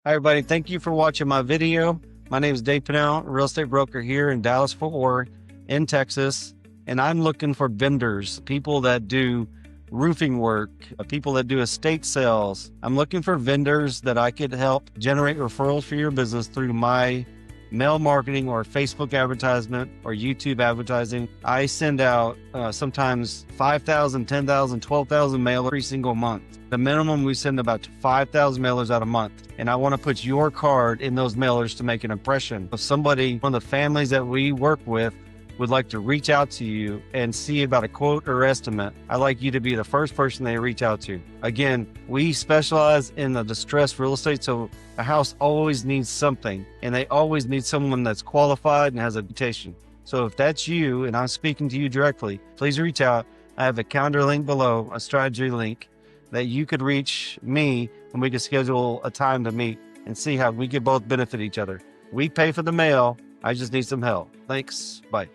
Hi, everybody. Thank you for watching my video. My name is Dave Pannell, real estate broker here in Dallas, Fort Worth, in Texas. And I'm looking for vendors, people that do roofing work, people that do estate sales. I'm looking for vendors that I could help generate referrals for your business through my mail marketing or Facebook advertisement or YouTube advertising. I send out sometimes 5,000, 10,000, 12,000 mail every single month. The minimum, we send about 5,000 mailers out a month. And I want to put your card in those mailers to make an impression. If somebody, one of the families that we work with, would like to reach out to you and see about a quote or estimate, I'd like you to be the first person they reach out to. Again, we specialize in the distressed real estate, so a house always needs something, and they always need someone that's qualified and has a reputation. So if that's you, and I'm speaking to you directly, please reach out. I have a calendar link below, a strategy link, that you could reach me, and we could schedule a time to meet and see how we could both benefit each other. We pay for the mail. I just need some help. Thanks. Bye.